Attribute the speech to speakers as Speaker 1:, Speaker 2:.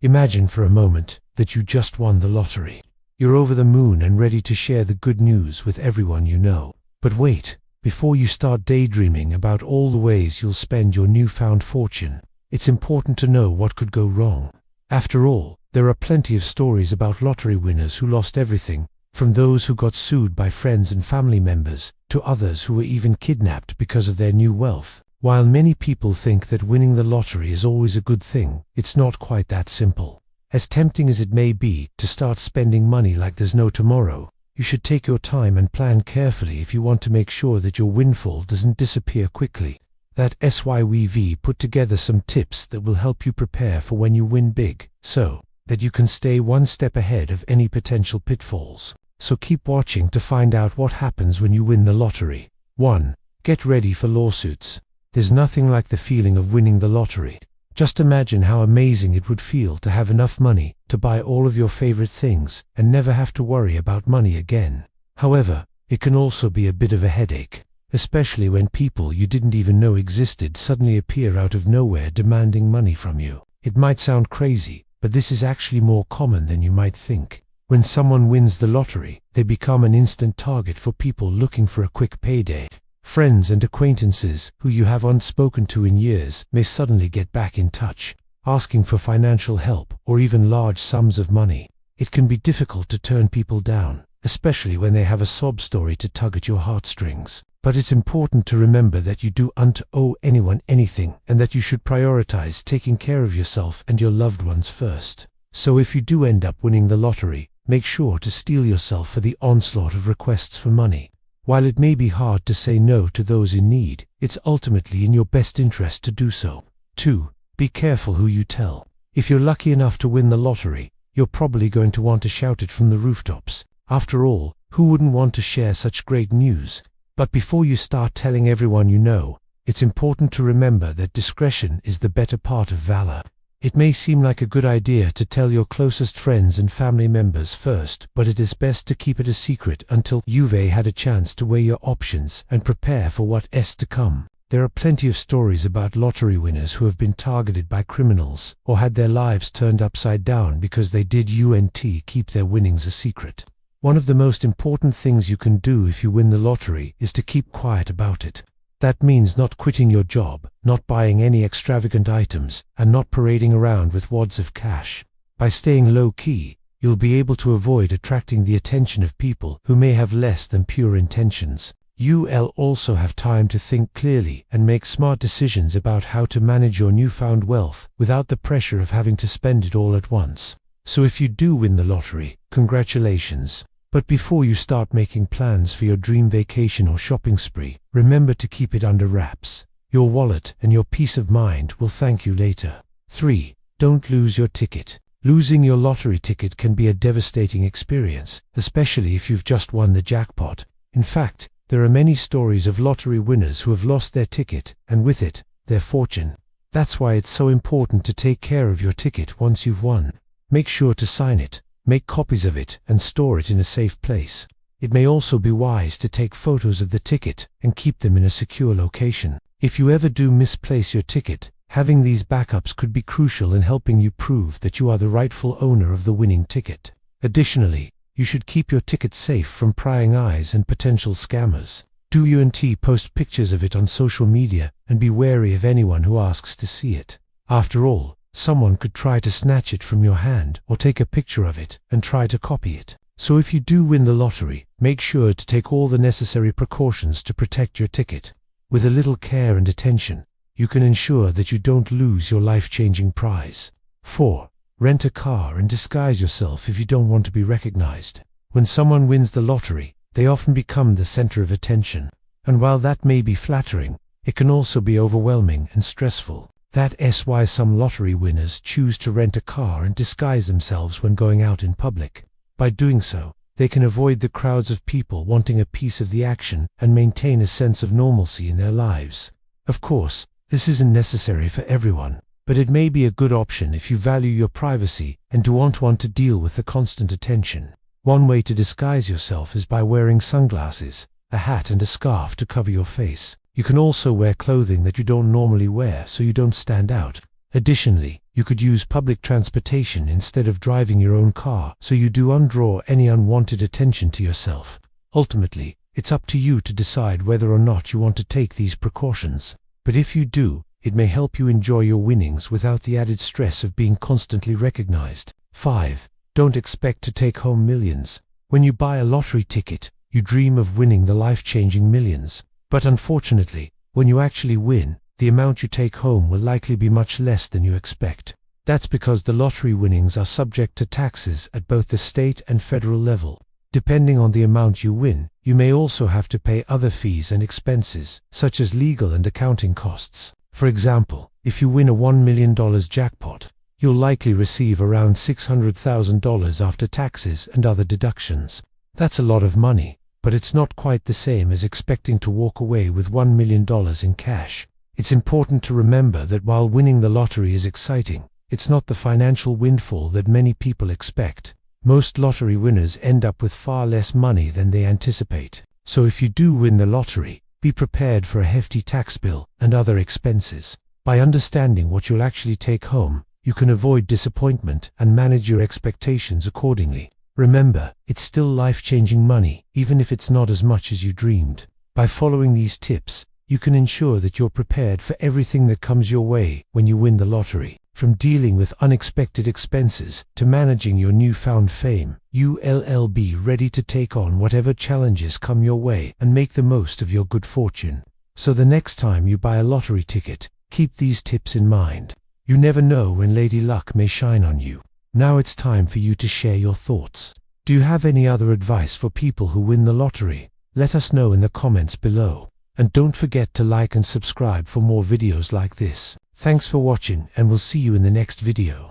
Speaker 1: Imagine for a moment that you just won the lottery. You're over the moon and ready to share the good news with everyone you know. But wait, before you start daydreaming about all the ways you'll spend your newfound fortune, it's important to know what could go wrong. After all, there are plenty of stories about lottery winners who lost everything, from those who got sued by friends and family members, to others who were even kidnapped because of their new wealth. While many people think that winning the lottery is always a good thing, it's not quite that simple. As tempting as it may be to start spending money like there's no tomorrow, you should take your time and plan carefully if you want to make sure that your windfall doesn't disappear quickly. That SYWV put together some tips that will help you prepare for when you win big, so that you can stay one step ahead of any potential pitfalls. So keep watching to find out what happens when you win the lottery. 1. Get ready for lawsuits. There's nothing like the feeling of winning the lottery. Just imagine how amazing it would feel to have enough money to buy all of your favorite things and never have to worry about money again. However, it can also be a bit of a headache, especially when people you didn't even know existed suddenly appear out of nowhere demanding money from you. It might sound crazy, but this is actually more common than you might think. When someone wins the lottery, they become an instant target for people looking for a quick payday. Friends and acquaintances who you haven't spoken to in years may suddenly get back in touch, asking for financial help or even large sums of money. It can be difficult to turn people down, especially when they have a sob story to tug at your heartstrings. But it's important to remember that you don't owe anyone anything and that you should prioritize taking care of yourself and your loved ones first. So if you do end up winning the lottery, make sure to steel yourself for the onslaught of requests for money. While it may be hard to say no to those in need, it's ultimately in your best interest to do so. 2. Be careful who you tell. If you're lucky enough to win the lottery, you're probably going to want to shout it from the rooftops. After all, who wouldn't want to share such great news? But before you start telling everyone you know, it's important to remember that discretion is the better part of valor. It may seem like a good idea to tell your closest friends and family members first, but it is best to keep it a secret until you've had a chance to weigh your options and prepare for what's to come. There are plenty of stories about lottery winners who have been targeted by criminals or had their lives turned upside down because they didn't keep their winnings a secret. One of the most important things you can do if you win the lottery is to keep quiet about it. That means not quitting your job, not buying any extravagant items, and not parading around with wads of cash. By staying low-key, you'll be able to avoid attracting the attention of people who may have less than pure intentions. You'll also have time to think clearly and make smart decisions about how to manage your newfound wealth without the pressure of having to spend it all at once. So if you do win the lottery, congratulations. But before you start making plans for your dream vacation or shopping spree, remember to keep it under wraps. Your wallet and your peace of mind will thank you later. 3. Don't lose your ticket. Losing your lottery ticket can be a devastating experience, especially if you've just won the jackpot. In fact, there are many stories of lottery winners who have lost their ticket, and with it, their fortune. That's why it's so important to take care of your ticket once you've won. Make sure to sign it, make copies of it, and store it in a safe place. It may also be wise to take photos of the ticket and keep them in a secure location. If you ever do misplace your ticket, having these backups could be crucial in helping you prove that you are the rightful owner of the winning ticket. Additionally, you should keep your ticket safe from prying eyes and potential scammers. Post pictures of it on social media and be wary of anyone who asks to see it. After all, someone could try to snatch it from your hand or take a picture of it and try to copy it. So if you do win the lottery, make sure to take all the necessary precautions to protect your ticket. With a little care and attention, you can ensure that you don't lose your life-changing prize. 4. Rent a car and disguise yourself if you don't want to be recognized. When someone wins the lottery, they often become the center of attention. And while that may be flattering, it can also be overwhelming and stressful. That's why some lottery winners choose to rent a car and disguise themselves when going out in public. By doing so, they can avoid the crowds of people wanting a piece of the action and maintain a sense of normalcy in their lives. Of course, this isn't necessary for everyone, but it may be a good option if you value your privacy and don't want to deal with the constant attention. One way to disguise yourself is by wearing sunglasses, a hat and a scarf to cover your face. You can also wear clothing that you don't normally wear so you don't stand out. Additionally, you could use public transportation instead of driving your own car, so you do not draw any unwanted attention to yourself. Ultimately, it's up to you to decide whether or not you want to take these precautions. But if you do, it may help you enjoy your winnings without the added stress of being constantly recognized. 5. Don't expect to take home millions. When you buy a lottery ticket, you dream of winning the life-changing millions. But unfortunately, when you actually win, the amount you take home will likely be much less than you expect. That's because the lottery winnings are subject to taxes at both the state and federal level. Depending on the amount you win, you may also have to pay other fees and expenses, such as legal and accounting costs. For example, if you win a $1 million jackpot, you'll likely receive around $600,000 after taxes and other deductions. That's a lot of money, but it's not quite the same as expecting to walk away with $1 million in cash. It's important to remember that while winning the lottery is exciting, it's not the financial windfall that many people expect. Most lottery winners end up with far less money than they anticipate. So if you do win the lottery, be prepared for a hefty tax bill and other expenses. By understanding what you'll actually take home, you can avoid disappointment and manage your expectations accordingly. Remember, it's still life-changing money, even if it's not as much as you dreamed. By following these tips, you can ensure that you're prepared for everything that comes your way when you win the lottery. From dealing with unexpected expenses to managing your newfound fame, you'll be ready to take on whatever challenges come your way and make the most of your good fortune. So the next time you buy a lottery ticket, keep these tips in mind. You never know when Lady Luck may shine on you. Now it's time for you to share your thoughts. Do you have any other advice for people who win the lottery? Let us know in the comments below. And don't forget to like and subscribe for more videos like this. Thanks for watching, and we'll see you in the next video.